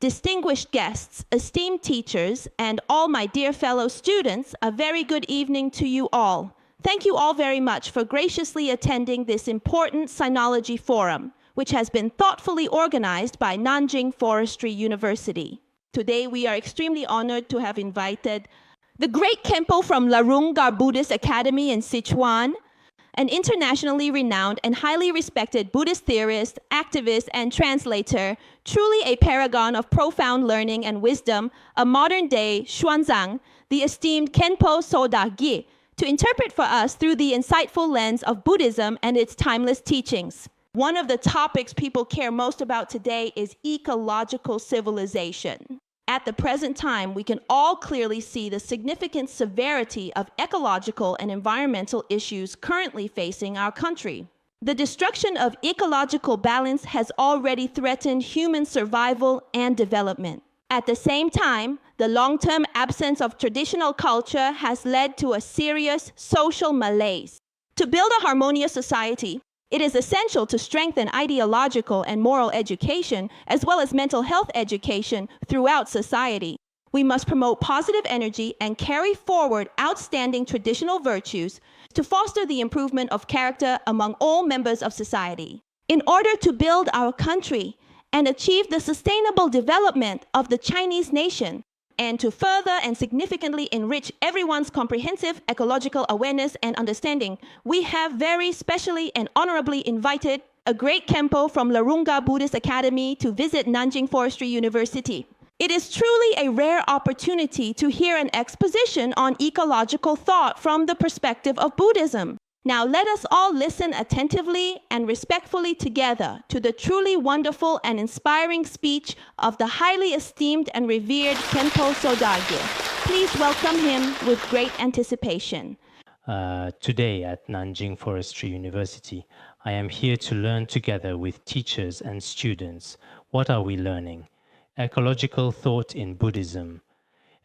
distinguished guests, esteemed teachers, and all my dear fellow students, a very good evening to you all. Thank you all very much for graciously attending this important Sinology Forum, which has been thoughtfully organized by Nanjing Forestry University. Today, we are extremely honored to have invited the great Khenpo from Larungar Buddhist Academy in Sichuan, an internationally renowned and highly respected Buddhist theorist, activist, and translator, truly a paragon of profound learning and wisdom, a modern-day Xuanzang, the esteemed Khenpo Sodargye, to interpret for us through the insightful lens of Buddhism and its timeless teachings. One of the topics people care most about today is ecological civilization. At the present time, we can all clearly see the significant severity of ecological and environmental issues currently facing our country. The destruction of ecological balance has already threatened human survival and development. At the same time, the long-term absence of traditional culture has led to a serious social malaise. To build a harmonious society, it is essential to strengthen ideological and moral education, as well as mental health education throughout society. We must promote positive energy and carry forward outstanding traditional virtues to foster the improvement of character among all members of society. In order to build our country and achieve the sustainable development of the Chinese nation, and to further and significantly enrich everyone's comprehensive ecological awareness and understanding, we have very specially and honorably invited a great Khenpo from Larungar Buddhist Academy to visit Nanjing Forestry University. It is truly a rare opportunity to hear an exposition on ecological thought from the perspective of Buddhism. Now let us all listen attentively and respectfully together to the truly wonderful and inspiring speech of the highly esteemed and revered Khenpo Sodargye. Please welcome him with great anticipation. Today at Nanjing Forestry University, I am here to learn together with teachers and students. What are we learning? Ecological thought in Buddhism.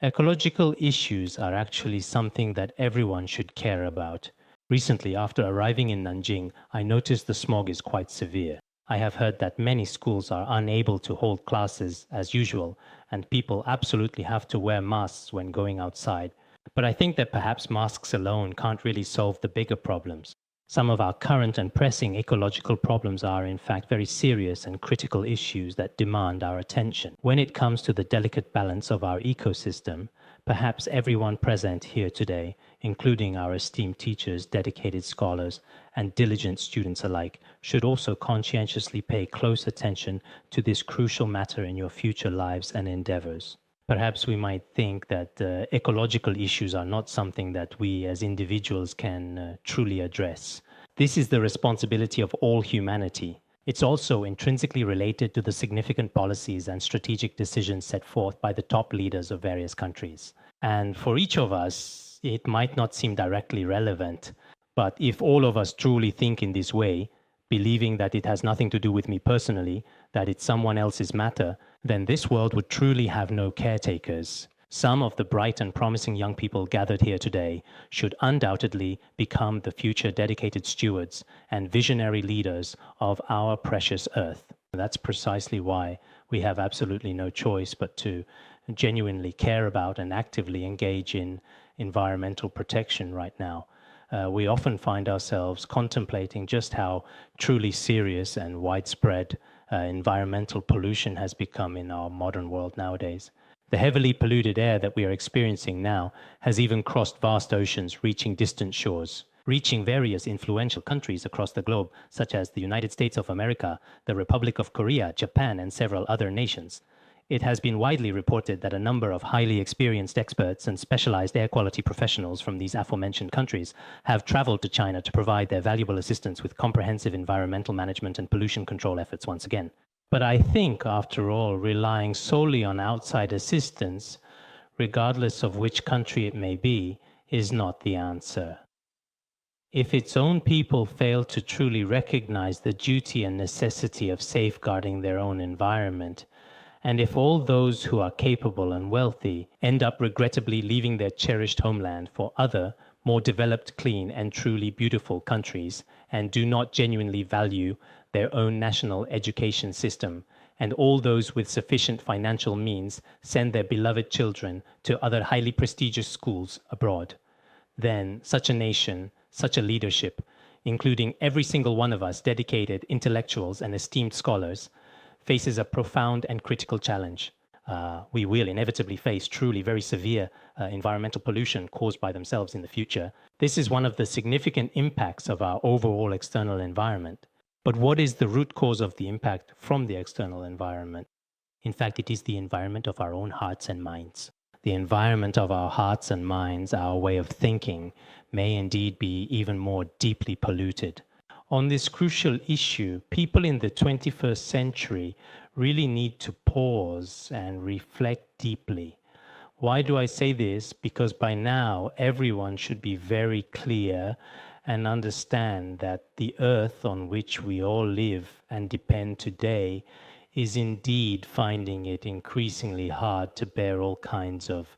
Ecological issues are actually something that everyone should care about. Recently, after arriving in Nanjing, I noticed the smog is quite severe. I have heard that many schools are unable to hold classes as usual, and people absolutely have to wear masks when going outside. But I think that perhaps masks alone can't really solve the bigger problems. Some of our current and pressing ecological problems are, in fact, very serious and critical issues that demand our attention. When it comes to the delicate balance of our ecosystem, perhaps everyone present here today, including our esteemed teachers, dedicated scholars, and diligent students alike, should also conscientiously pay close attention to this crucial matter in your future lives and endeavors. Perhaps we might think that ecological issues are not something that we as individuals can truly address. This is the responsibility of all humanity. It's also intrinsically related to the significant policies and strategic decisions set forth by the top leaders of various countries. And for each of us, it might not seem directly relevant, but if all of us truly think in this way, believing that it has nothing to do with me personally, that it's someone else's matter, then this world would truly have no caretakers. Some of the bright and promising young people gathered here today should undoubtedly become the future dedicated stewards and visionary leaders of our precious earth. That's precisely why we have absolutely no choice but to genuinely care about and actively engage in environmental protection right now. We often find ourselves contemplating just how truly serious and widespread environmental pollution has become in our modern world nowadays. The heavily polluted air that we are experiencing now has even crossed vast oceans, reaching distant shores, reaching various influential countries across the globe, such as the United States of America, the Republic of Korea, Japan, and several other nations. It has been widely reported that a number of highly experienced experts and specialized air quality professionals from these aforementioned countries have traveled to China to provide their valuable assistance with comprehensive environmental management and pollution control efforts once again. But I think, after all, relying solely on outside assistance, regardless of which country it may be, is not the answer. If its own people fail to truly recognize the duty and necessity of safeguarding their own environment, and if all those who are capable and wealthy end up regrettably leaving their cherished homeland for other, more developed, clean, and truly beautiful countries, and do not genuinely value their own national education system and all those with sufficient financial means send their beloved children to other highly prestigious schools abroad, then such a nation, such a leadership, including every single one of us dedicated intellectuals and esteemed scholars, faces a profound and critical challenge. We will inevitably face truly very severe environmental pollution caused by themselves in the future. This is one of the significant impacts of our overall external environment. But what is the root cause of the impact from the external environment? In fact, it is the environment of our own hearts and minds. The environment of our hearts and minds, our way of thinking, may indeed be even more deeply polluted. On this crucial issue, people in the 21st century really need to pause and reflect deeply. Why do I say this? Because by now, everyone should be very clear and understand that the earth on which we all live and depend today is indeed finding it increasingly hard to bear all kinds of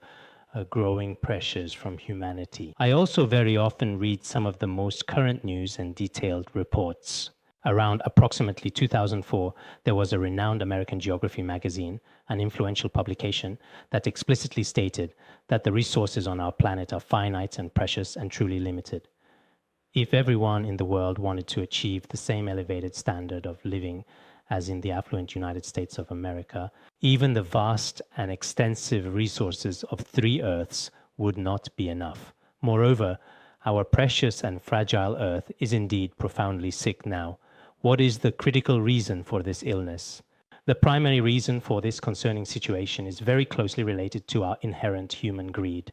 growing pressures from humanity. I also very often read some of the most current news and detailed reports. Around approximately 2004, there was a renowned American geography magazine, an influential publication, that explicitly stated that the resources on our planet are finite and precious and truly limited. If everyone in the world wanted to achieve the same elevated standard of living as in the affluent United States of America, even the vast and extensive resources of 3 Earths would not be enough. Moreover, our precious and fragile Earth is indeed profoundly sick now. What is the critical reason for this illness? The primary reason for this concerning situation is very closely related to our inherent human greed.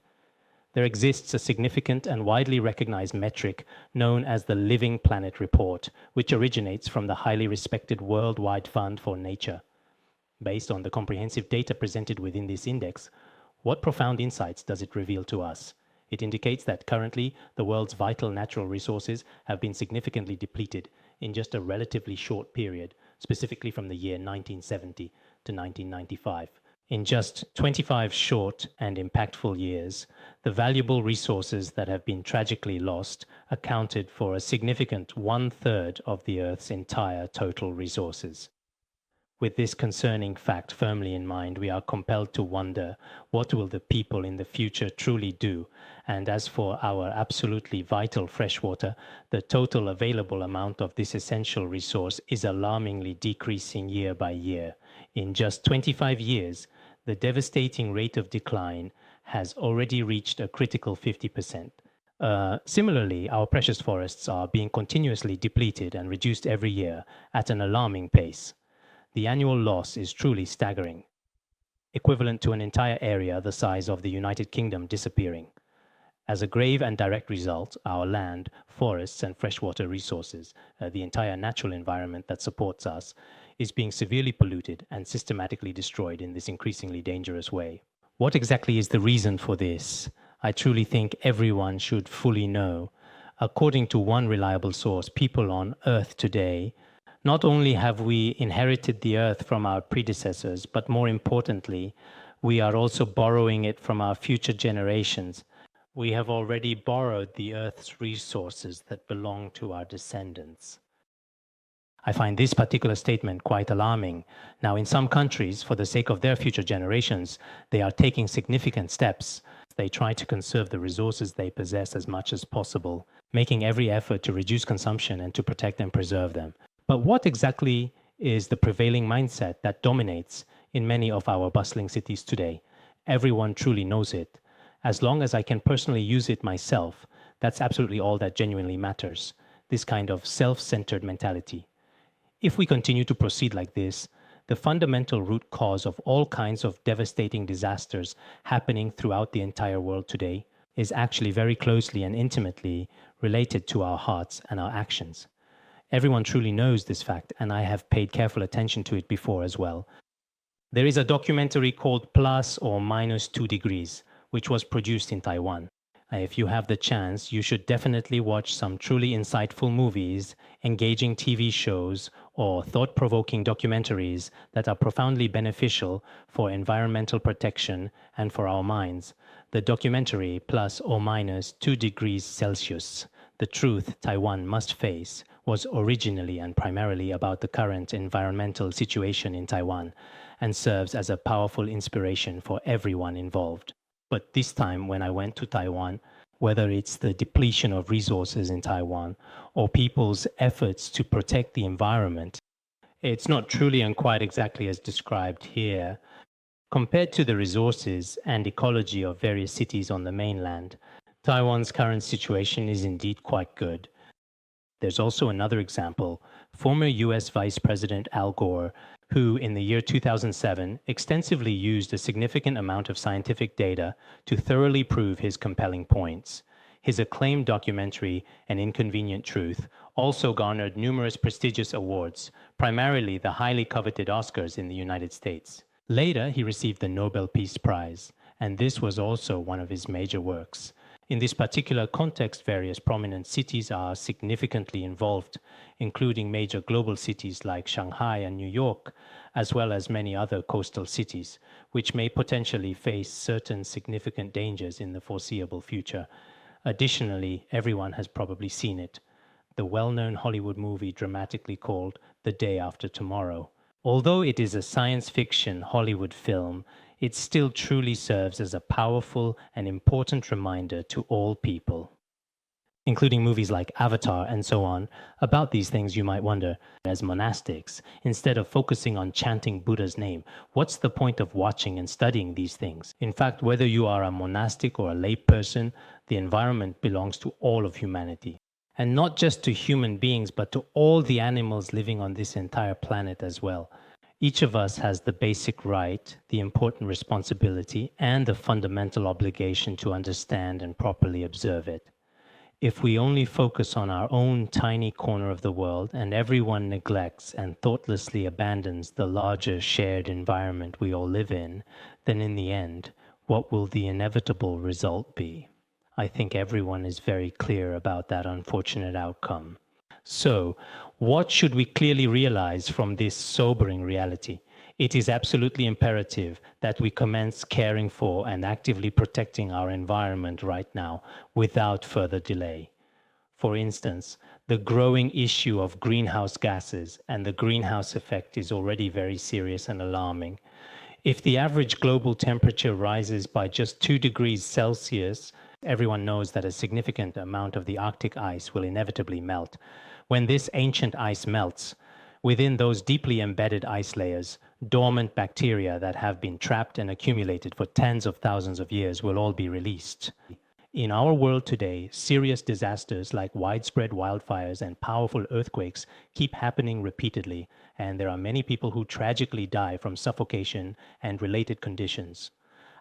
There exists a significant and widely recognized metric known as the Living Planet Report, which originates from the highly respected Worldwide Fund for Nature. Based on the comprehensive data presented within this index, what profound insights does it reveal to us? It indicates that currently the world's vital natural resources have been significantly depleted in just a relatively short period, specifically from the year 1970 to 1995. In just 25 short and impactful years, the valuable resources that have been tragically lost accounted for a significant 1/3 of the Earth's entire total resources. With this concerning fact firmly in mind, we are compelled to wonder, what will the people in the future truly do? And as for our absolutely vital freshwater, the total available amount of this essential resource is alarmingly decreasing year by year. In just 25 years, the devastating rate of decline has already reached a critical 50%. Similarly, our precious forests are being continuously depleted and reduced every year at an alarming pace. The annual loss is truly staggering, equivalent to an entire area the size of the United Kingdom disappearing. As a grave and direct result, our land, forests, and freshwater resources, the entire natural environment that supports us, is being severely polluted and systematically destroyed in this increasingly dangerous way. What exactly is the reason for this? I truly think everyone should fully know. According to one reliable source, people on Earth today, not only have we inherited the Earth from our predecessors, but more importantly, we are also borrowing it from our future generations. We have already borrowed the Earth's resources that belong to our descendants. I find this particular statement quite alarming. Now, in some countries, for the sake of their future generations, they are taking significant steps. They try to conserve the resources they possess as much as possible, making every effort to reduce consumption and to protect and preserve them. But what exactly is the prevailing mindset that dominates in many of our bustling cities today? Everyone truly knows it. As long as I can personally use it myself, that's absolutely all that genuinely matters. This kind of self-centered mentality. If we continue to proceed like this, the fundamental root cause of all kinds of devastating disasters happening throughout the entire world today is actually very closely and intimately related to our hearts and our actions. Everyone truly knows this fact, and I have paid careful attention to it before as well. There is a documentary called Plus or Minus 2 Degrees, which was produced in Taiwan. If you have the chance, you should definitely watch some truly insightful movies, engaging TV shows, or thought-provoking documentaries that are profoundly beneficial for environmental protection and for our minds. The documentary Plus or Minus 2 Degrees Celsius, The truth Taiwan must face was originally and primarily about the current environmental situation in Taiwan and serves as a powerful inspiration for everyone involved. But this time when I went to Taiwan, whether it's the depletion of resources in Taiwan or people's efforts to protect the environment, it's not truly and quite exactly as described here. Compared to the resources and ecology of various cities on the mainland, Taiwan's current situation is indeed quite good. There's also another example, former US Vice President Al Gore, who in the year 2007 extensively used a significant amount of scientific data to thoroughly prove his compelling points. His acclaimed documentary, An Inconvenient Truth, also garnered numerous prestigious awards, primarily the highly coveted Oscars in the United States. Later, he received the Nobel Peace Prize, and this was also one of his major works. In this particular context, various prominent cities are significantly involved, including major global cities like Shanghai and New York, as well as many other coastal cities, which may potentially face certain significant dangers in the foreseeable future. Additionally, everyone has probably seen it, the well-known Hollywood movie dramatically called The Day After Tomorrow. Although it is a science fiction Hollywood film, it still truly serves as a powerful and important reminder to all people. Including movies like Avatar and so on, about these things you might wonder, as monastics, instead of focusing on chanting Buddha's name, what's the point of watching and studying these things? In fact, whether you are a monastic or a lay person, the environment belongs to all of humanity. And not just to human beings, but to all the animals living on this entire planet as well. Each of us has the basic right, the important responsibility, and the fundamental obligation to understand and properly observe it. If we only focus on our own tiny corner of the world and everyone neglects and thoughtlessly abandons the larger shared environment we all live in, then in the end, what will the inevitable result be? I think everyone is very clear about that unfortunate outcome. So, what should we clearly realize from this sobering reality? It is absolutely imperative that we commence caring for and actively protecting our environment right now without further delay. For instance, the growing issue of greenhouse gases and the greenhouse effect is already very serious and alarming. If the average global temperature rises by just 2 degrees Celsius, everyone knows that a significant amount of the Arctic ice will inevitably melt. When this ancient ice melts, within those deeply embedded ice layers, dormant bacteria that have been trapped and accumulated for tens of thousands of years will all be released. In our world today, serious disasters like widespread wildfires and powerful earthquakes keep happening repeatedly, and there are many people who tragically die from suffocation and related conditions.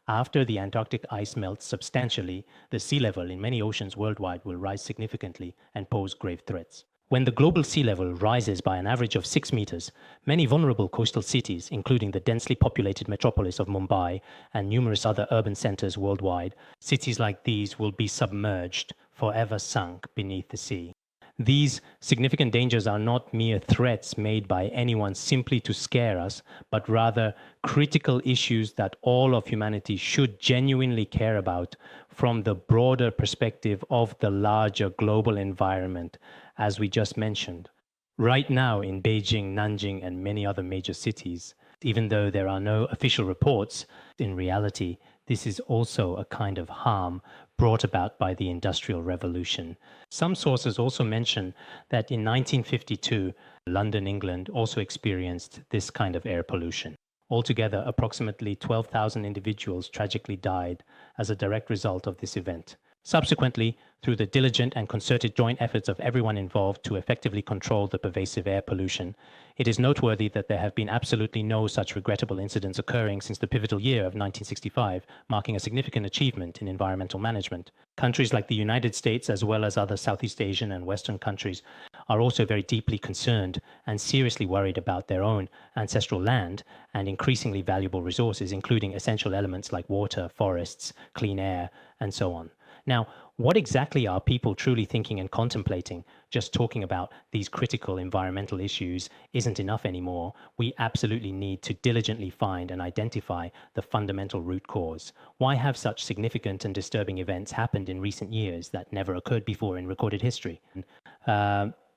After the Antarctic ice melts substantially, the sea level in many oceans worldwide will rise significantly and pose grave threats. When the global sea level rises by an average of 6 meters, many vulnerable coastal cities, including the densely populated metropolis of Mumbai and numerous other urban centers worldwide, cities like these will be submerged, forever sunk beneath the sea. These significant dangers are not mere threats made by anyone simply to scare us, but rather critical issues that all of humanity should genuinely care about from the broader perspective of the larger global environment, as we just mentioned. Right now in Beijing, Nanjing, and many other major cities, even though there are no official reports, in reality, this is also a kind of harm brought about by the Industrial Revolution. Some sources also mention that in 1952, London, England also experienced this kind of air pollution. Altogether, approximately 12,000 individuals tragically died as a direct result of this event. Subsequently, through the diligent and concerted joint efforts of everyone involved to effectively control the pervasive air pollution, it is noteworthy that there have been absolutely no such regrettable incidents occurring since the pivotal year of 1965, marking a significant achievement in environmental management. Countries like the United States, as well as other Southeast Asian and Western countries, are also very deeply concerned and seriously worried about their own ancestral land and increasingly valuable resources, including essential elements like water, forests, clean air, and so on. Now, what exactly are people truly thinking and contemplating? Just talking about these critical environmental issues isn't enough anymore. We absolutely need to diligently find and identify the fundamental root cause. Why have such significant and disturbing events happened in recent years that never occurred before in recorded history?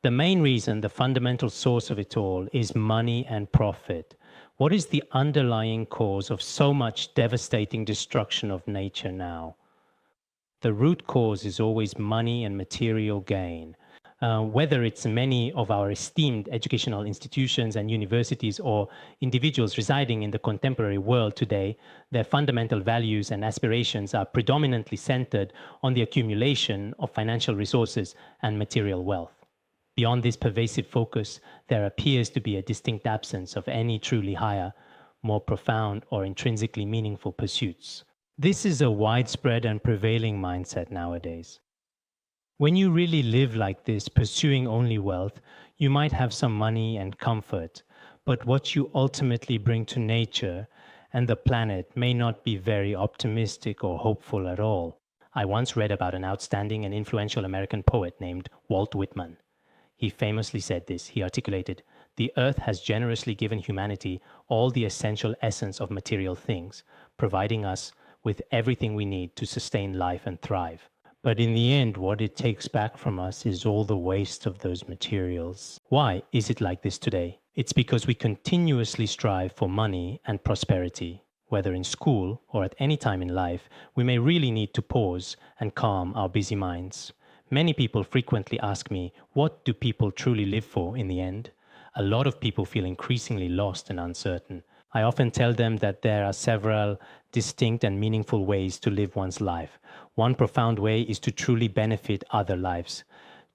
The main reason, the fundamental source of it all, is money and profit. What is the underlying cause of so much devastating destruction of nature now? The root cause is always money and material gain. Whether it's many of our esteemed educational institutions and universities or individuals residing in the contemporary world today, their fundamental values and aspirations are predominantly centered on the accumulation of financial resources and material wealth. Beyond this pervasive focus, there appears to be a distinct absence of any truly higher, more profound, or intrinsically meaningful pursuits. This is a widespread and prevailing mindset nowadays. When you really live like this, pursuing only wealth, you might have some money and comfort, but what you ultimately bring to nature and the planet may not be very optimistic or hopeful at all. I once read about an outstanding and influential American poet named Walt Whitman. He famously said this. He articulated, "The earth has generously given humanity all the essential essence of material things, providing us with everything we need to sustain life and thrive. But in the end, what it takes back from us is all the waste of those materials." Why is it like this today? It's because we continuously strive for money and prosperity. Whether in school or at any time in life, we may really need to pause and calm our busy minds. Many people frequently ask me, what do people truly live for in the end? A lot of people feel increasingly lost and uncertain. I often tell them that there are several distinct and meaningful ways to live one's life. One profound way is to truly benefit other lives,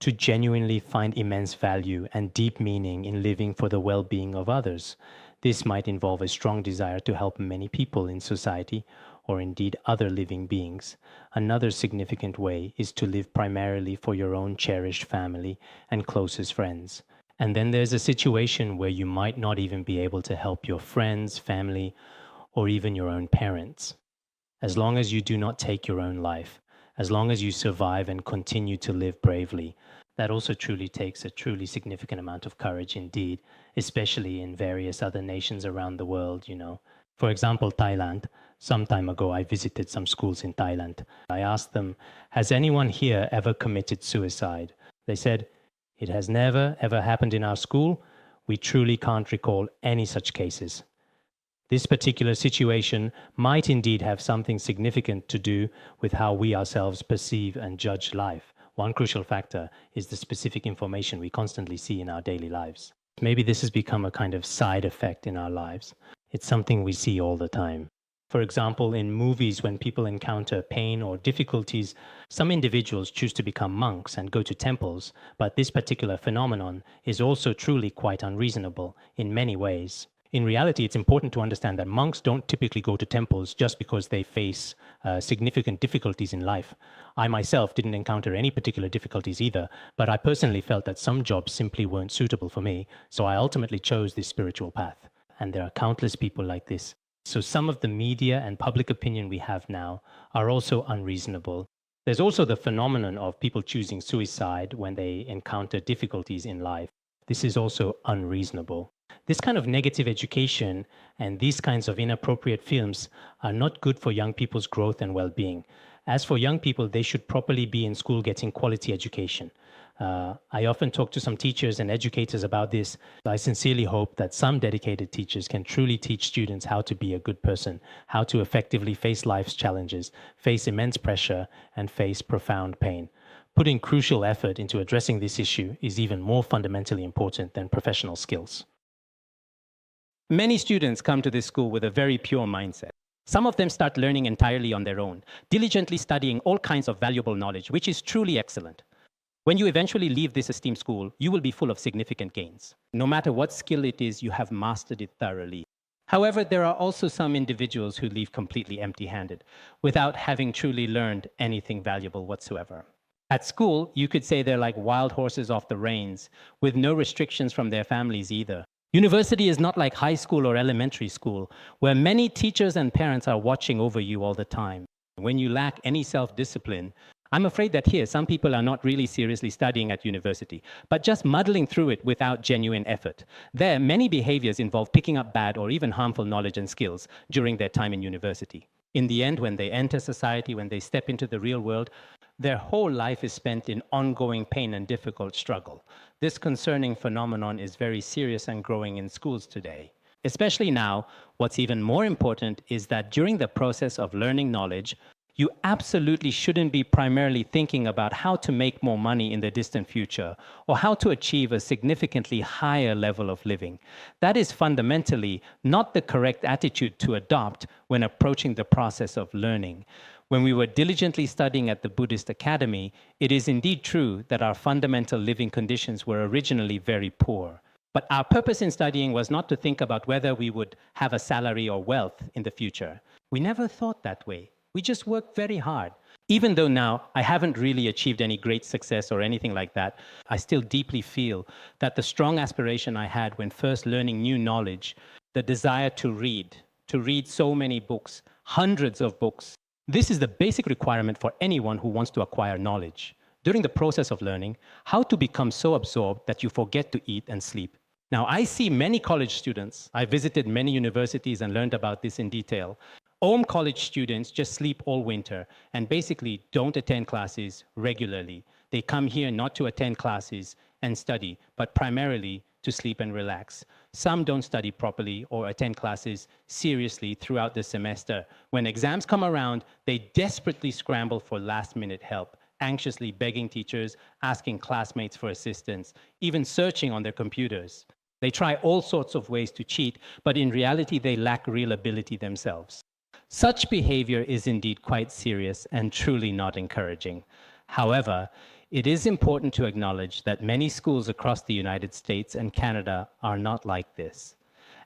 to genuinely find immense value and deep meaning in living for the well-being of others. This might involve a strong desire to help many people in society, or indeed other living beings. Another significant way is to live primarily for your own cherished family and closest friends. And then there's a situation where you might not even be able to help your friends, family, or even your own parents. As long as you do not take your own life, as long as you survive and continue to live bravely, that also truly takes a truly significant amount of courage indeed, especially in various other nations around the world, you know. For example, Thailand. Some time ago, I visited some schools in Thailand. I asked them, has anyone here ever committed suicide? They said, it has never, ever happened in our school. We truly can't recall any such cases. This particular situation might indeed have something significant to do with how we ourselves perceive and judge life. One crucial factor is the specific information we constantly see in our daily lives. Maybe this has become a kind of side effect in our lives. It's something we see all the time. For example, in movies, when people encounter pain or difficulties, some individuals choose to become monks and go to temples, but this particular phenomenon is also truly quite unreasonable in many ways. In reality, it's important to understand that monks don't typically go to temples just because they face significant difficulties in life. I myself didn't encounter any particular difficulties either, but I personally felt that some jobs simply weren't suitable for me, so I ultimately chose this spiritual path. And there are countless people like this. So some of the media and public opinion we have now are also unreasonable. There's also the phenomenon of people choosing suicide when they encounter difficulties in life. This is also unreasonable. This kind of negative education and these kinds of inappropriate films are not good for young people's growth and well-being. As for young people, they should properly be in school getting quality education. I often talk to some teachers and educators about this. I sincerely hope that some dedicated teachers can truly teach students how to be a good person, how to effectively face life's challenges, face immense pressure, and face profound pain. Putting crucial effort into addressing this issue is even more fundamentally important than professional skills. Many students come to this school with a very pure mindset. Some of them start learning entirely on their own, diligently studying all kinds of valuable knowledge, which is truly excellent. When you eventually leave this esteemed school, you will be full of significant gains. No matter what skill it is, you have mastered it thoroughly. However, there are also some individuals who leave completely empty-handed, without having truly learned anything valuable whatsoever. At school, you could say they're like wild horses off the reins, with no restrictions from their families either. University is not like high school or elementary school, where many teachers and parents are watching over you all the time. When you lack any self-discipline, I'm afraid that here, some people are not really seriously studying at university, but just muddling through it without genuine effort. There, many behaviors involve picking up bad or even harmful knowledge and skills during their time in university. In the end, when they enter society, when they step into the real world, their whole life is spent in ongoing pain and difficult struggle. This concerning phenomenon is very serious and growing in schools today. Especially now, what's even more important is that during the process of learning knowledge, you absolutely shouldn't be primarily thinking about how to make more money in the distant future or how to achieve a significantly higher level of living. That is fundamentally not the correct attitude to adopt when approaching the process of learning. When we were diligently studying at the Buddhist Academy, it is indeed true that our fundamental living conditions were originally very poor. But our purpose in studying was not to think about whether we would have a salary or wealth in the future. We never thought that way. We just worked very hard. Even though now I haven't really achieved any great success or anything like that, I still deeply feel that the strong aspiration I had when first learning new knowledge, the desire to read so many books, hundreds of books, this is the basic requirement for anyone who wants to acquire knowledge. During the process of learning, how to become so absorbed that you forget to eat and sleep. Now, I see many college students. I visited many universities and learned about this in detail. College students just sleep all winter and basically don't attend classes regularly. They come here not to attend classes and study, but primarily to sleep and relax. Some don't study properly or attend classes seriously throughout the semester. When exams come around, they desperately scramble for last-minute help, anxiously begging teachers, asking classmates for assistance, even searching on their computers. They try all sorts of ways to cheat, but in reality, they lack real ability themselves. Such behavior is indeed quite serious and truly not encouraging. However, it is important to acknowledge that many schools across the United States and Canada are not like this.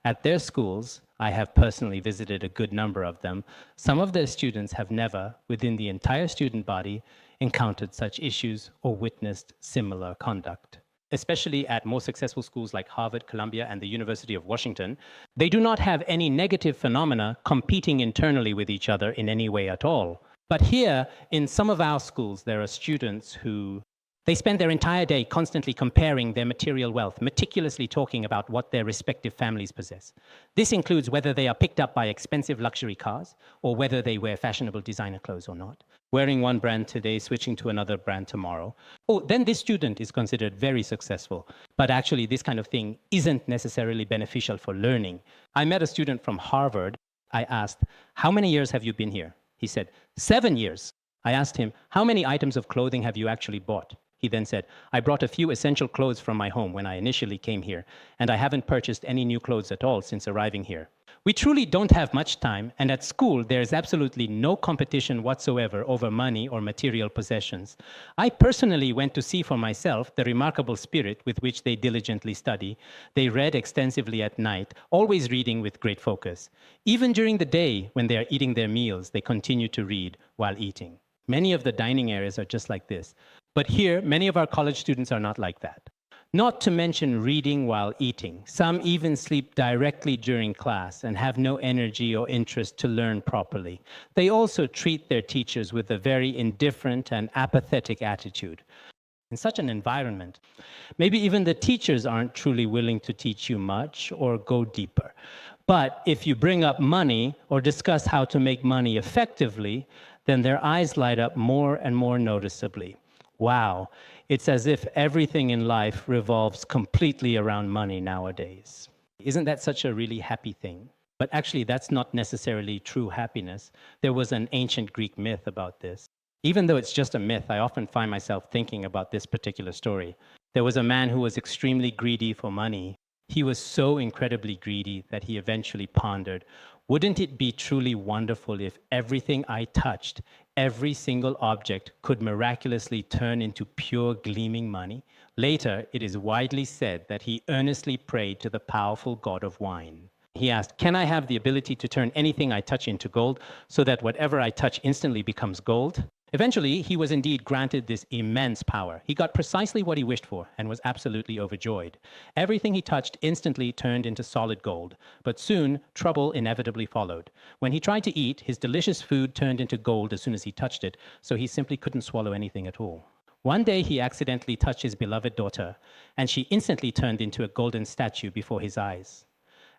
At their schools, I have personally visited a good number of them, some of their students have never, within the entire student body, encountered such issues or witnessed similar conduct. Especially at more successful schools like Harvard, Columbia, and the University of Washington, they do not have any negative phenomena competing internally with each other in any way at all. But here, in some of our schools, there are students who they spend their entire day constantly comparing their material wealth, meticulously talking about what their respective families possess. This includes whether they are picked up by expensive luxury cars or whether they wear fashionable designer clothes or not. Wearing one brand today, switching to another brand tomorrow. Oh, then this student is considered very successful. But actually, this kind of thing isn't necessarily beneficial for learning. I met a student from Harvard. I asked, "How many years have you been here?" He said, 7 years. I asked him, "How many items of clothing have you actually bought?" He then said, "I brought a few essential clothes from my home when I initially came here, and I haven't purchased any new clothes at all since arriving here." We truly don't have much time, and at school, there is absolutely no competition whatsoever over money or material possessions. I personally went to see for myself the remarkable spirit with which they diligently study. They read extensively at night, always reading with great focus. Even during the day, when they are eating their meals, they continue to read while eating. Many of the dining areas are just like this. But here, many of our college students are not like that. Not to mention reading while eating. Some even sleep directly during class and have no energy or interest to learn properly. They also treat their teachers with a very indifferent and apathetic attitude. In such an environment, maybe even the teachers aren't truly willing to teach you much or go deeper. But if you bring up money or discuss how to make money effectively, then their eyes light up more and more noticeably. Wow, it's as if everything in life revolves completely around money nowadays. Isn't that such a really happy thing? But actually, that's not necessarily true happiness. There was an ancient Greek myth about this. Even though it's just a myth, I often find myself thinking about this particular story. There was a man who was extremely greedy for money. He was so incredibly greedy that he eventually pondered, wouldn't it be truly wonderful if everything I touched, every single object, could miraculously turn into pure gleaming money? Later, it is widely said that he earnestly prayed to the powerful god of wine. He asked, "Can I have the ability to turn anything I touch into gold so that whatever I touch instantly becomes gold?" Eventually, he was indeed granted this immense power. He got precisely what he wished for and was absolutely overjoyed. Everything he touched instantly turned into solid gold. But soon, trouble inevitably followed. When he tried to eat, his delicious food turned into gold as soon as he touched it, so he simply couldn't swallow anything at all. One day, he accidentally touched his beloved daughter, and she instantly turned into a golden statue before his eyes.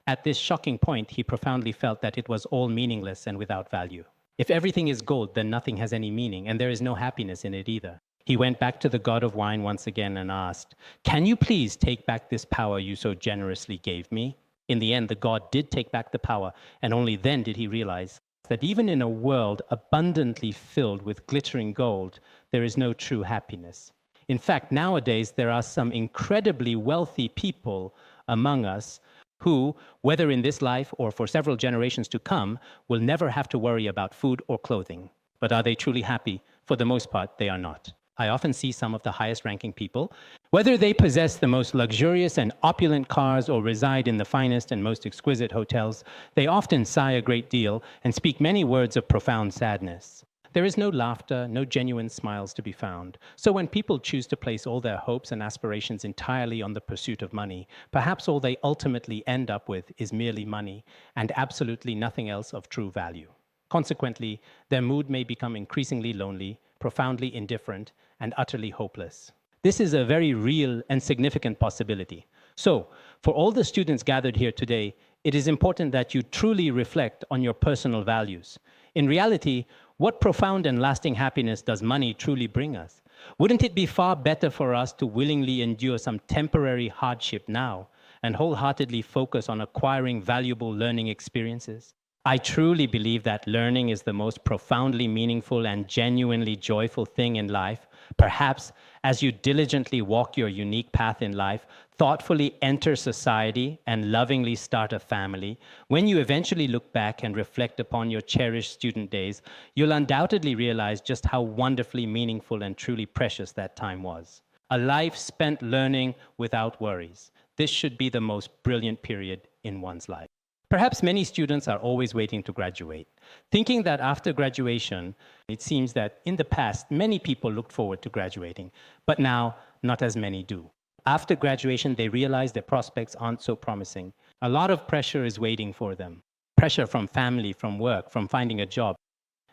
At this shocking point, he profoundly felt that it was all meaningless and without value. If everything is gold, then nothing has any meaning, and there is no happiness in it either. He went back to the god of wine once again and asked, "Can you please take back this power you so generously gave me?" In the end, the god did take back the power, and only then did he realize that even in a world abundantly filled with glittering gold, there is no true happiness. In fact, nowadays, there are some incredibly wealthy people among us who, whether in this life or for several generations to come, will never have to worry about food or clothing. But are they truly happy? For the most part, they are not. I often see some of the highest ranking people, whether they possess the most luxurious and opulent cars or reside in the finest and most exquisite hotels, they often sigh a great deal and speak many words of profound sadness. There is no laughter, no genuine smiles to be found. So when people choose to place all their hopes and aspirations entirely on the pursuit of money, perhaps all they ultimately end up with is merely money and absolutely nothing else of true value. Consequently, their mood may become increasingly lonely, profoundly indifferent, and utterly hopeless. This is a very real and significant possibility. So, for all the students gathered here today, it is important that you truly reflect on your personal values. In reality, what profound and lasting happiness does money truly bring us? Wouldn't it be far better for us to willingly endure some temporary hardship now and wholeheartedly focus on acquiring valuable learning experiences? I truly believe that learning is the most profoundly meaningful and genuinely joyful thing in life. Perhaps as you diligently walk your unique path in life, thoughtfully enter society, and lovingly start a family, when you eventually look back and reflect upon your cherished student days, you'll undoubtedly realize just how wonderfully meaningful and truly precious that time was. A life spent learning without worries. This should be the most brilliant period in one's life. Perhaps many students are always waiting to graduate, thinking that after graduation, it seems that in the past, many people looked forward to graduating, but now not as many do. After graduation, they realize their prospects aren't so promising. A lot of pressure is waiting for them. Pressure from family, from work, from finding a job.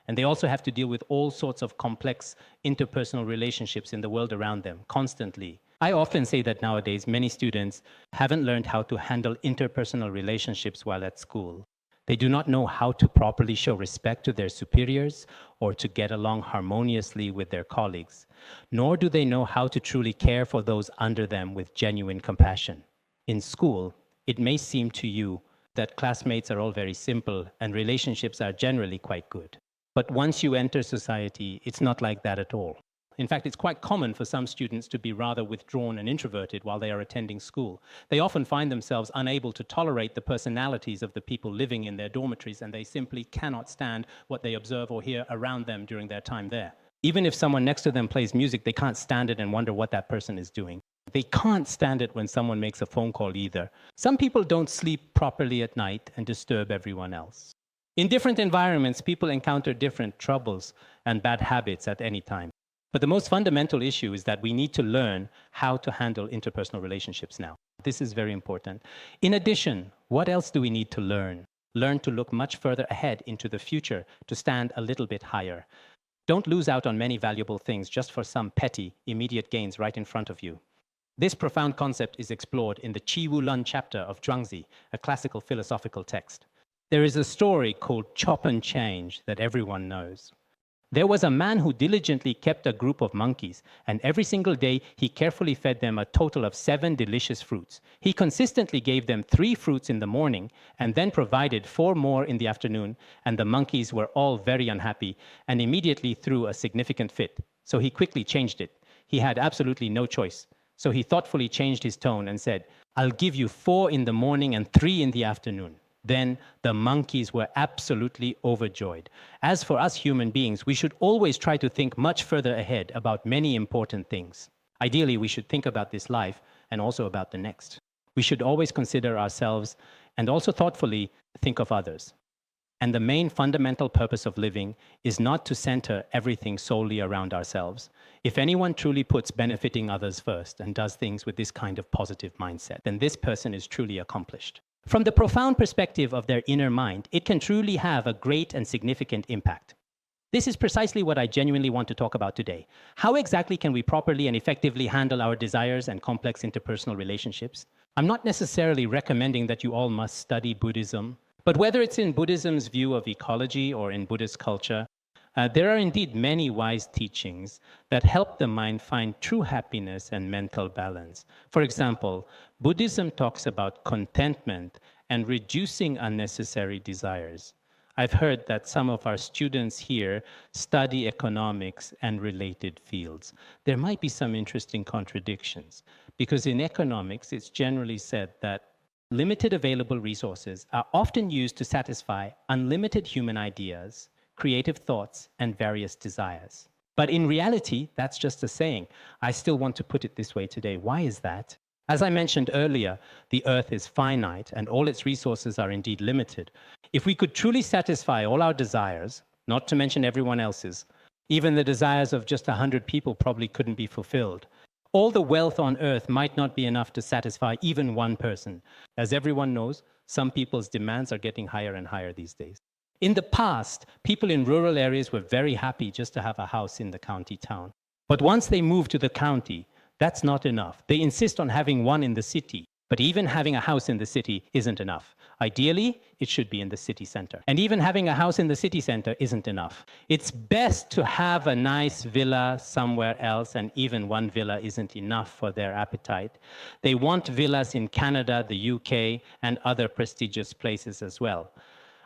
And they also have to deal with all sorts of complex interpersonal relationships in the world around them, constantly. I often say that nowadays many students haven't learned how to handle interpersonal relationships while at school. They do not know how to properly show respect to their superiors or to get along harmoniously with their colleagues, nor do they know how to truly care for those under them with genuine compassion. In school, it may seem to you that classmates are all very simple and relationships are generally quite good. But once you enter society, it's not like that at all. In fact, it's quite common for some students to be rather withdrawn and introverted while they are attending school. They often find themselves unable to tolerate the personalities of the people living in their dormitories, and they simply cannot stand what they observe or hear around them during their time there. Even if someone next to them plays music, they can't stand it and wonder what that person is doing. They can't stand it when someone makes a phone call either. Some people don't sleep properly at night and disturb everyone else. In different environments, people encounter different troubles and bad habits at any time. But the most fundamental issue is that we need to learn how to handle interpersonal relationships now. This is very important. In addition, what else do we need to learn? Learn to look much further ahead into the future, to stand a little bit higher. Don't lose out on many valuable things just for some petty, immediate gains right in front of you. This profound concept is explored in the Qi Wu Lun chapter of Zhuangzi, a classical philosophical text. There is a story called Chop and Change that everyone knows. There was a man who diligently kept a group of monkeys, and every single day he carefully fed them a total of 7 delicious fruits. He consistently gave them 3 fruits in the morning and then provided 4 more in the afternoon, and the monkeys were all very unhappy and immediately threw a significant fit. So he quickly changed it. He had absolutely no choice. So he thoughtfully changed his tone and said, "I'll give you 4 in the morning and 3 in the afternoon." Then the monkeys were absolutely overjoyed. As for us human beings, we should always try to think much further ahead about many important things. Ideally, we should think about this life and also about the next. We should always consider ourselves and also thoughtfully think of others. And the main fundamental purpose of living is not to center everything solely around ourselves. If anyone truly puts benefiting others first and does things with this kind of positive mindset, then this person is truly accomplished. From the profound perspective of their inner mind, it can truly have a great and significant impact. This is precisely what I genuinely want to talk about today. How exactly can we properly and effectively handle our desires and complex interpersonal relationships? I'm not necessarily recommending that you all must study Buddhism, but whether it's in Buddhism's view of ecology or in Buddhist culture, there are indeed many wise teachings that help the mind find true happiness and mental balance. For example, Buddhism talks about contentment and reducing unnecessary desires. I've heard that some of our students here study economics and related fields. There might be some interesting contradictions, because in economics, it's generally said that limited available resources are often used to satisfy unlimited human ideas, creative thoughts, and various desires. But in reality, that's just a saying. I still want to put it this way today. Why is that? As I mentioned earlier, the earth is finite and all its resources are indeed limited. If we could truly satisfy all our desires, not to mention everyone else's, even the desires of just 100 people probably couldn't be fulfilled. All the wealth on earth might not be enough to satisfy even one person. As everyone knows, some people's demands are getting higher and higher these days. In the past, people in rural areas were very happy just to have a house in the county town. But once they moved to the county, that's not enough. They insist on having one in the city. But even having a house in the city isn't enough. Ideally, it should be in the city center. And even having a house in the city center isn't enough. It's best to have a nice villa somewhere else, and even one villa isn't enough for their appetite. They want villas in Canada, the UK, and other prestigious places as well.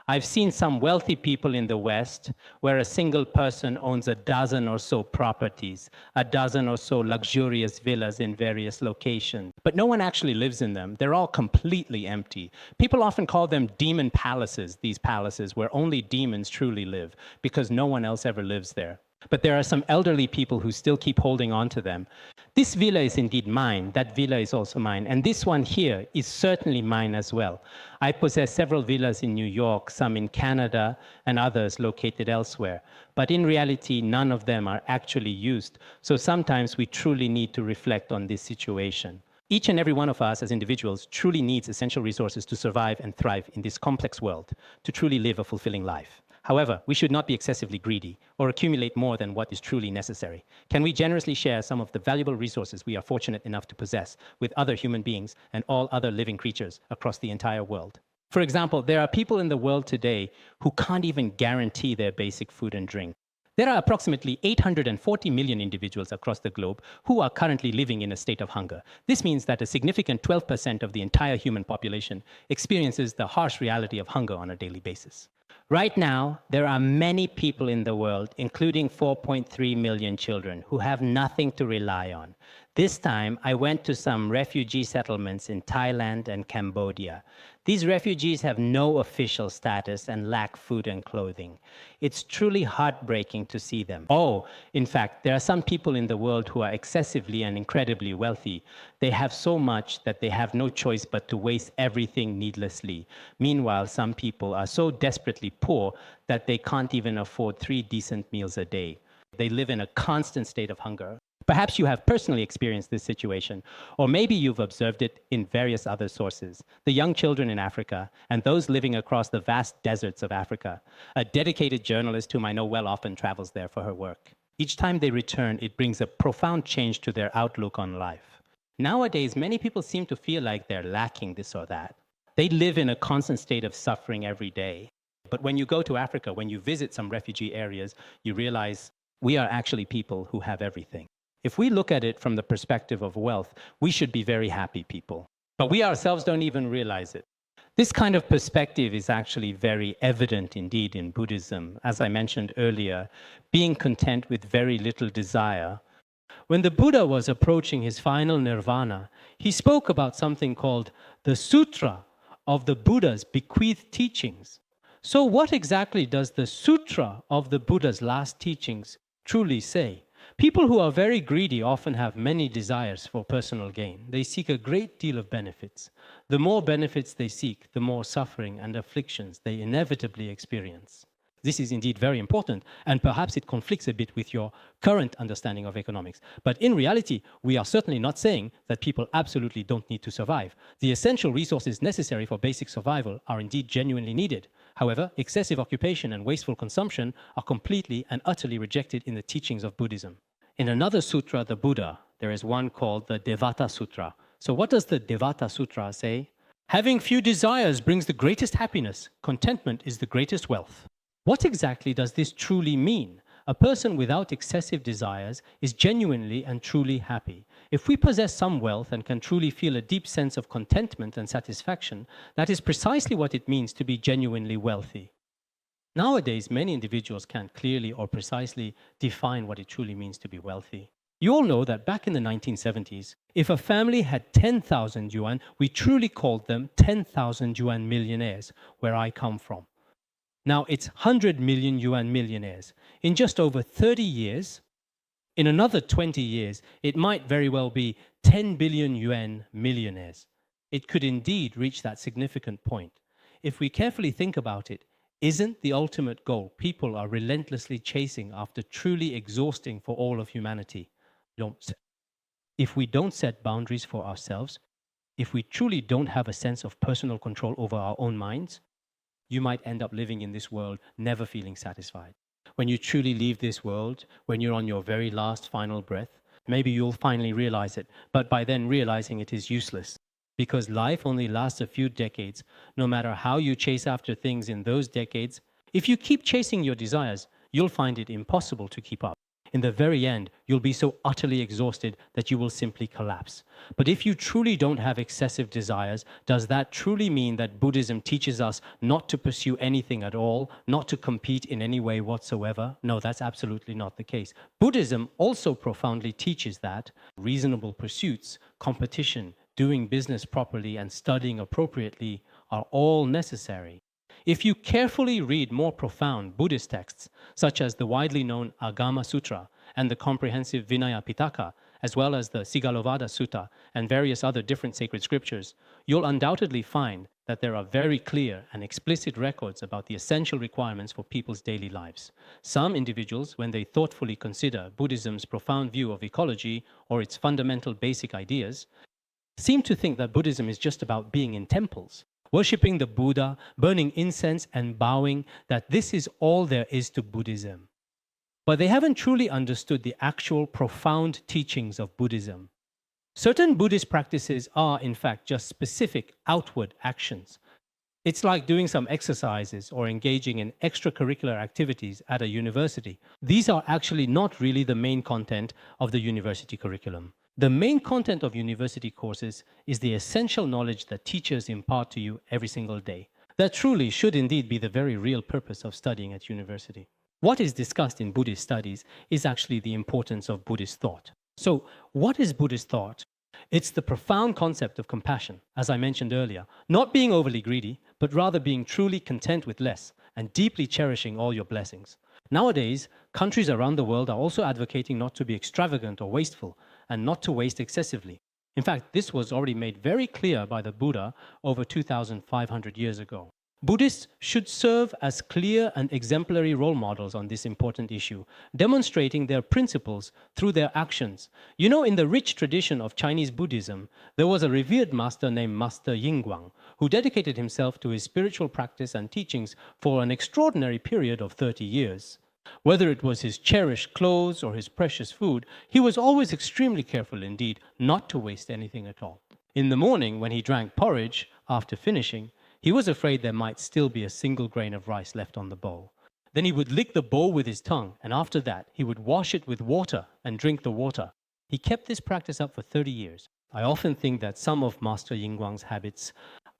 I've seen some wealthy people in the West where a single person owns a dozen or so properties, a dozen or so luxurious villas in various locations. But no one actually lives in them. They're all completely empty. People often call them demon palaces, these palaces where only demons truly live, because no one else ever lives there. But there are some elderly people who still keep holding on to them. This villa is indeed mine. That villa is also mine. And this one here is certainly mine as well. I possess several villas in New York, some in Canada, and others located elsewhere. But in reality, none of them are actually used. So sometimes we truly need to reflect on this situation. Each and every one of us as individuals truly needs essential resources to survive and thrive in this complex world, to truly live a fulfilling life. However, we should not be excessively greedy or accumulate more than what is truly necessary. Can we generously share some of the valuable resources we are fortunate enough to possess with other human beings and all other living creatures across the entire world? For example, there are people in the world today who can't even guarantee their basic food and drink. There are approximately 840 million individuals across the globe who are currently living in a state of hunger. This means that a significant 12% of the entire human population experiences the harsh reality of hunger on a daily basis. Right now, there are many people in the world, including 4.3 million children, who have nothing to rely on. This time, I went to some refugee settlements in Thailand and Cambodia. These refugees have no official status and lack food and clothing. It's truly heartbreaking to see them. Oh, in fact, there are some people in the world who are excessively and incredibly wealthy. They have so much that they have no choice but to waste everything needlessly. Meanwhile, some people are so desperately poor that they can't even afford 3 decent meals a day. They live in a constant state of hunger. Perhaps you have personally experienced this situation, or maybe you've observed it in various other sources. The young children in Africa, and those living across the vast deserts of Africa. A dedicated journalist whom I know well often travels there for her work. Each time they return, it brings a profound change to their outlook on life. Nowadays, many people seem to feel like they're lacking this or that. They live in a constant state of suffering every day. But when you go to Africa, when you visit some refugee areas, you realize we are actually people who have everything. If we look at it from the perspective of wealth, we should be very happy people. But we ourselves don't even realize it. This kind of perspective is actually very evident indeed in Buddhism. As I mentioned earlier, being content with very little desire. When the Buddha was approaching his final nirvana, he spoke about something called the Sutra of the Buddha's bequeathed teachings. So what exactly does the Sutra of the Buddha's last teachings truly say? People who are very greedy often have many desires for personal gain. They seek a great deal of benefits. The more benefits they seek, the more suffering and afflictions they inevitably experience. This is indeed very important, and perhaps it conflicts a bit with your current understanding of economics. But in reality, we are certainly not saying that people absolutely don't need to survive. The essential resources necessary for basic survival are indeed genuinely needed. However, excessive occupation and wasteful consumption are completely and utterly rejected in the teachings of Buddhism. In another sutra, the Buddha, there is one called the Devata Sutra. So what does the Devata Sutra say? Having few desires brings the greatest happiness. Contentment is the greatest wealth. What exactly does this truly mean? A person without excessive desires is genuinely and truly happy. If we possess some wealth and can truly feel a deep sense of contentment and satisfaction, that is precisely what it means to be genuinely wealthy. Nowadays, many individuals can't clearly or precisely define what it truly means to be wealthy. You all know that back in the 1970s, if a family had 10,000 yuan, we truly called them 10,000 yuan millionaires, where I come from. Now it's 100 million yuan millionaires. In just over 30 years, in another 20 years, it might very well be 10 billion yuan millionaires. It could indeed reach that significant point. If we carefully think about it, isn't the ultimate goal people are relentlessly chasing after truly exhausting for all of humanity? If we don't set boundaries for ourselves, if we truly don't have a sense of personal control over our own minds, you might end up living in this world never feeling satisfied. When you truly leave this world, when you're on your very last final breath, maybe you'll finally realize it, but by then realizing it is useless. Because life only lasts a few decades. No matter how you chase after things in those decades, if you keep chasing your desires, you'll find it impossible to keep up. In the very end, you'll be so utterly exhausted that you will simply collapse. But if you truly don't have excessive desires, does that truly mean that Buddhism teaches us not to pursue anything at all, not to compete in any way whatsoever? No, that's absolutely not the case. Buddhism also profoundly teaches that reasonable pursuits, competition, doing business properly, and studying appropriately are all necessary. If you carefully read more profound Buddhist texts, such as the widely known Agama Sutra and the comprehensive Vinaya Pitaka, as well as the Sigalovada Sutta and various other different sacred scriptures, you'll undoubtedly find that there are very clear and explicit records about the essential requirements for people's daily lives. Some individuals, when they thoughtfully consider Buddhism's profound view of ecology or its fundamental basic ideas, seem to think that Buddhism is just about being in temples, worshipping the Buddha, burning incense and bowing, that this is all there is to Buddhism. But they haven't truly understood the actual profound teachings of Buddhism. Certain Buddhist practices are, in fact, just specific outward actions. It's like doing some exercises or engaging in extracurricular activities at a university. These are actually not really the main content of the university curriculum. The main content of university courses is the essential knowledge that teachers impart to you every single day. That truly should indeed be the very real purpose of studying at university. What is discussed in Buddhist studies is actually the importance of Buddhist thought. So, what is Buddhist thought? It's the profound concept of compassion, as I mentioned earlier, not being overly greedy, but rather being truly content with less and deeply cherishing all your blessings. Nowadays, countries around the world are also advocating not to be extravagant or wasteful, and not to waste excessively. In fact, this was already made very clear by the Buddha over 2,500 years ago. Buddhists should serve as clear and exemplary role models on this important issue, demonstrating their principles through their actions. You know, in the rich tradition of Chinese Buddhism, there was a revered master named Master Yingguang, who dedicated himself to his spiritual practice and teachings for an extraordinary period of 30 years. Whether it was his cherished clothes or his precious food, he was always extremely careful indeed not to waste anything at all. In the morning, when he drank porridge, after finishing, he was afraid there might still be a single grain of rice left on the bowl. Then he would lick the bowl with his tongue, and after that, he would wash it with water and drink the water. He kept this practice up for 30 years. I often think that some of Master Yingguang's habits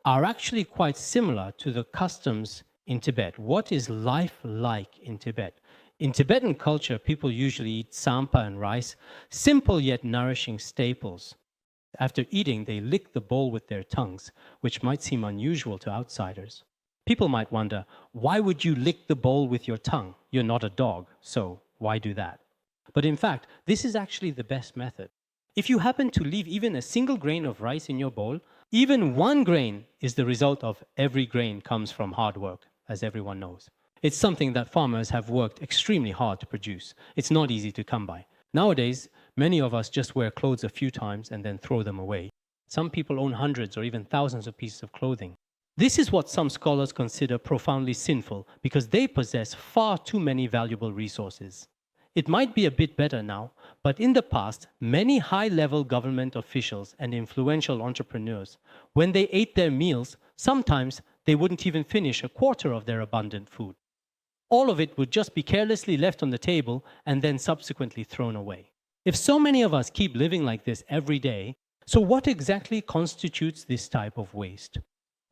are actually quite similar to the customs in Tibet. What is life like in Tibet? In Tibetan culture, people usually eat tsampa and rice, simple yet nourishing staples. After eating, they lick the bowl with their tongues, which might seem unusual to outsiders. People might wonder, why would you lick the bowl with your tongue? You're not a dog, so why do that? But in fact, this is actually the best method. If you happen to leave even a single grain of rice in your bowl, even one grain is the result of every grain comes from hard work, as everyone knows. It's something that farmers have worked extremely hard to produce. It's not easy to come by. Nowadays, many of us just wear clothes a few times and then throw them away. Some people own hundreds or even thousands of pieces of clothing. This is what some scholars consider profoundly sinful because they possess far too many valuable resources. It might be a bit better now, but in the past, many high-level government officials and influential entrepreneurs, when they ate their meals, sometimes they wouldn't even finish a quarter of their abundant food. All of it would just be carelessly left on the table and then subsequently thrown away. If so many of us keep living like this every day, so what exactly constitutes this type of waste?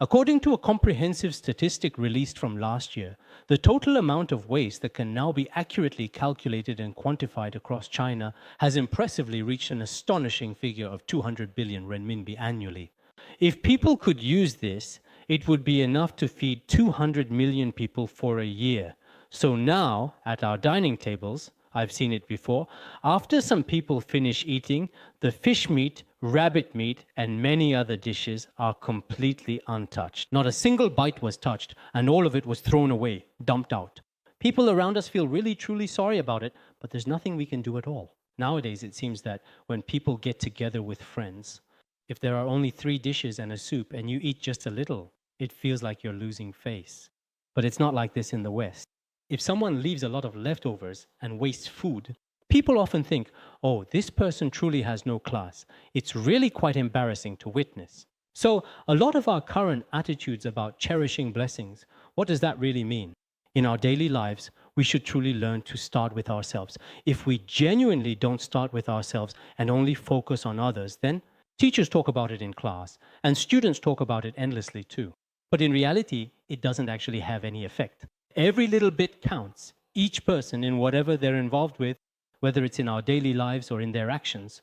According to a comprehensive statistic released from last year, the total amount of waste that can now be accurately calculated and quantified across China has impressively reached an astonishing figure of 200 billion renminbi annually. If people could use this, it would be enough to feed 200 million people for a year. So now, at our dining tables, I've seen it before, after some people finish eating, the fish meat, rabbit meat, and many other dishes are completely untouched. Not a single bite was touched, and all of it was thrown away, dumped out. People around us feel really, truly sorry about it, but there's nothing we can do at all. Nowadays, it seems that when people get together with friends, if there are only 3 dishes and a soup, and you eat just a little, it feels like you're losing face. But it's not like this in the West. If someone leaves a lot of leftovers and wastes food, people often think, oh, this person truly has no class. It's really quite embarrassing to witness. So a lot of our current attitudes about cherishing blessings, what does that really mean? In our daily lives, we should truly learn to start with ourselves. If we genuinely don't start with ourselves and only focus on others, then teachers talk about it in class, and students talk about it endlessly too. But in reality, it doesn't actually have any effect. Every little bit counts. Each person in whatever they're involved with, whether it's in our daily lives or in their actions.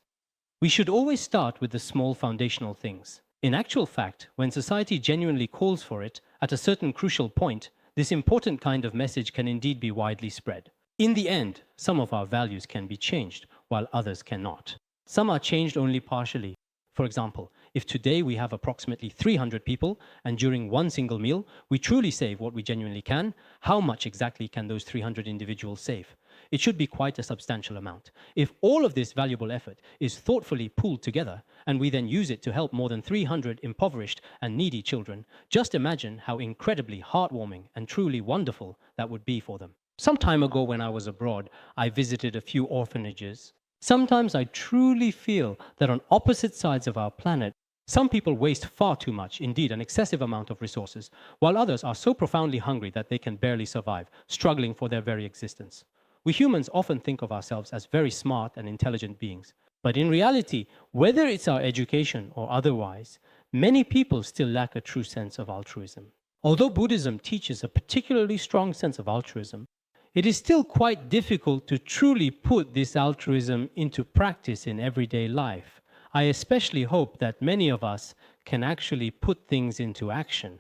We should always start with the small foundational things. In actual fact, when society genuinely calls for it, at a certain crucial point, this important kind of message can indeed be widely spread. In the end, some of our values can be changed, while others cannot. Some are changed only partially. For example, if today we have approximately 300 people, and during one single meal, we truly save what we genuinely can, how much exactly can those 300 individuals save? It should be quite a substantial amount. If all of this valuable effort is thoughtfully pooled together, and we then use it to help more than 300 impoverished and needy children, just imagine how incredibly heartwarming and truly wonderful that would be for them. Some time ago when I was abroad, I visited a few orphanages. Sometimes I truly feel that on opposite sides of our planet, some people waste far too much, indeed an excessive amount of resources, while others are so profoundly hungry that they can barely survive, struggling for their very existence. We humans often think of ourselves as very smart and intelligent beings. But in reality, whether it's our education or otherwise, many people still lack a true sense of altruism. Although Buddhism teaches a particularly strong sense of altruism, it is still quite difficult to truly put this altruism into practice in everyday life. I especially hope that many of us can actually put things into action.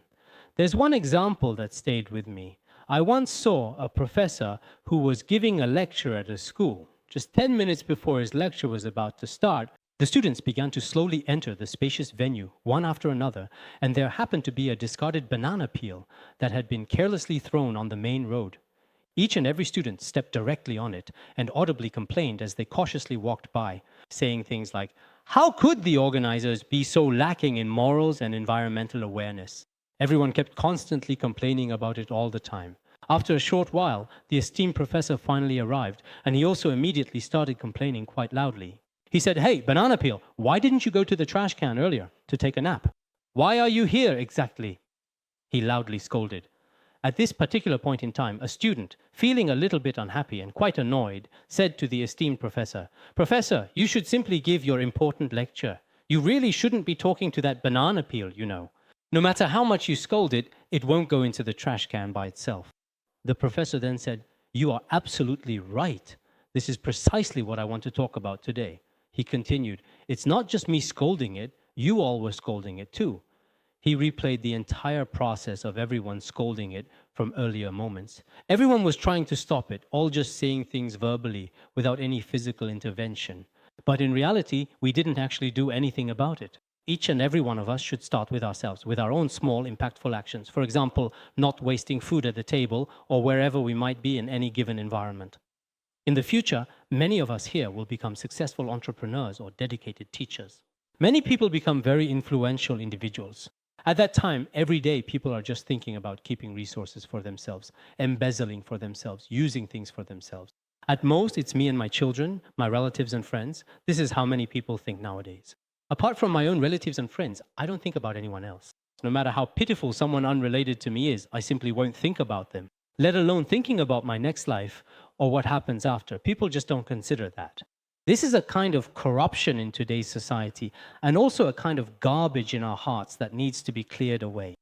There's one example that stayed with me. I once saw a professor who was giving a lecture at a school. Just 10 minutes before his lecture was about to start, the students began to slowly enter the spacious venue, one after another, and there happened to be a discarded banana peel that had been carelessly thrown on the main road. Each and every student stepped directly on it and audibly complained as they cautiously walked by, saying things like, "How could the organizers be so lacking in morals and environmental awareness?" Everyone kept constantly complaining about it all the time. After a short while, the esteemed professor finally arrived, and he also immediately started complaining quite loudly. He said, "Hey, banana peel, why didn't you go to the trash can earlier to take a nap? Why are you here exactly?" He loudly scolded. At this particular point in time, a student, feeling a little bit unhappy and quite annoyed, said to the esteemed professor, "Professor, you should simply give your important lecture. You really shouldn't be talking to that banana peel, you know. No matter how much you scold it, it won't go into the trash can by itself." The professor then said, "You are absolutely right. This is precisely what I want to talk about today." He continued, "It's not just me scolding it, you all were scolding it too." He replayed the entire process of everyone scolding it from earlier moments. Everyone was trying to stop it, all just saying things verbally without any physical intervention. But in reality, we didn't actually do anything about it. Each and every one of us should start with ourselves, with our own small, impactful actions. For example, not wasting food at the table or wherever we might be in any given environment. In the future, many of us here will become successful entrepreneurs or dedicated teachers. Many people become very influential individuals. At that time, every day, people are just thinking about keeping resources for themselves, embezzling for themselves, using things for themselves. At most, it's me and my children, my relatives and friends. This is how many people think nowadays. Apart from my own relatives and friends, I don't think about anyone else. No matter how pitiful someone unrelated to me is, I simply won't think about them, let alone thinking about my next life or what happens after. People just don't consider that. This is a kind of corruption in today's society and also a kind of garbage in our hearts that needs to be cleared away.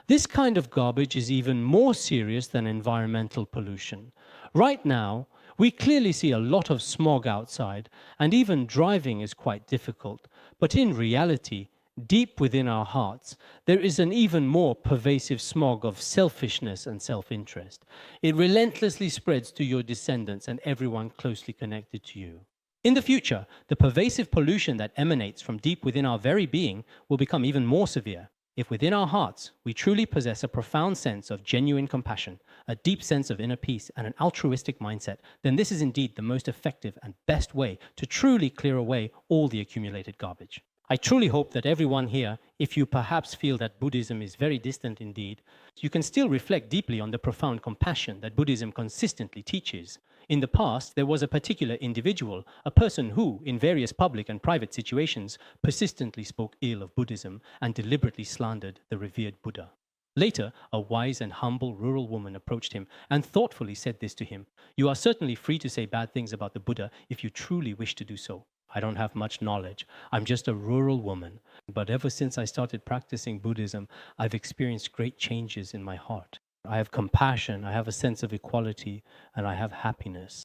This kind of garbage is even more serious than environmental pollution. Right now, we clearly see a lot of smog outside, and even driving is quite difficult. But in reality, deep within our hearts, there is an even more pervasive smog of selfishness and self-interest. It relentlessly spreads to your descendants and everyone closely connected to you. In the future, the pervasive pollution that emanates from deep within our very being will become even more severe. If within our hearts we truly possess a profound sense of genuine compassion, a deep sense of inner peace, and an altruistic mindset, then this is indeed the most effective and best way to truly clear away all the accumulated garbage. I truly hope that everyone here, if you perhaps feel that Buddhism is very distant indeed, you can still reflect deeply on the profound compassion that Buddhism consistently teaches. In the past, there was a particular individual, a person who, in various public and private situations, persistently spoke ill of Buddhism and deliberately slandered the revered Buddha. Later, a wise and humble rural woman approached him and thoughtfully said this to him: "You are certainly free to say bad things about the Buddha if you truly wish to do so. I don't have much knowledge. I'm just a rural woman. But ever since I started practicing Buddhism, I've experienced great changes in my heart. I have compassion, I have a sense of equality, and I have happiness.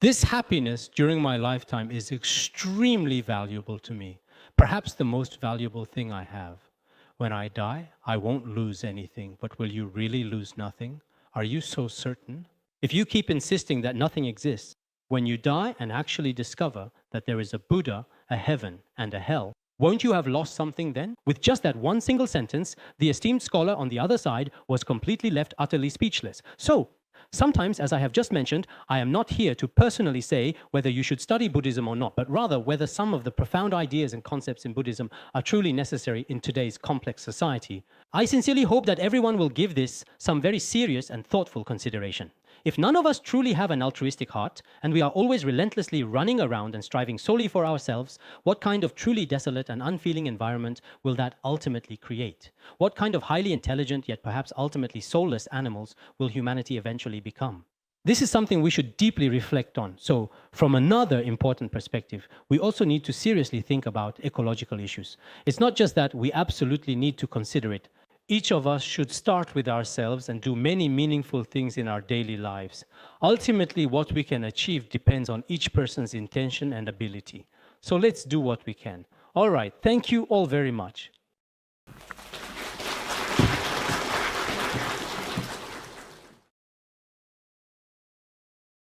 This happiness during my lifetime is extremely valuable to me, perhaps the most valuable thing I have. When I die, I won't lose anything, but will you really lose nothing? Are you so certain? If you keep insisting that nothing exists, when you die and actually discover that there is a Buddha, a heaven, and a hell, won't you have lost something then?" With just that one single sentence, the esteemed scholar on the other side was completely left utterly speechless. So, sometimes, as I have just mentioned, I am not here to personally say whether you should study Buddhism or not, but rather whether some of the profound ideas and concepts in Buddhism are truly necessary in today's complex society. I sincerely hope that everyone will give this some very serious and thoughtful consideration. If none of us truly have an altruistic heart, and we are always relentlessly running around and striving solely for ourselves, what kind of truly desolate and unfeeling environment will that ultimately create? What kind of highly intelligent yet perhaps ultimately soulless animals will humanity eventually become? This is something we should deeply reflect on. So, from another important perspective, we also need to seriously think about ecological issues. It's not just that we absolutely need to consider it. Each of us should start with ourselves and do many meaningful things in our daily lives. Ultimately, what we can achieve depends on each person's intention and ability. So let's do what we can. All right, thank you all very much.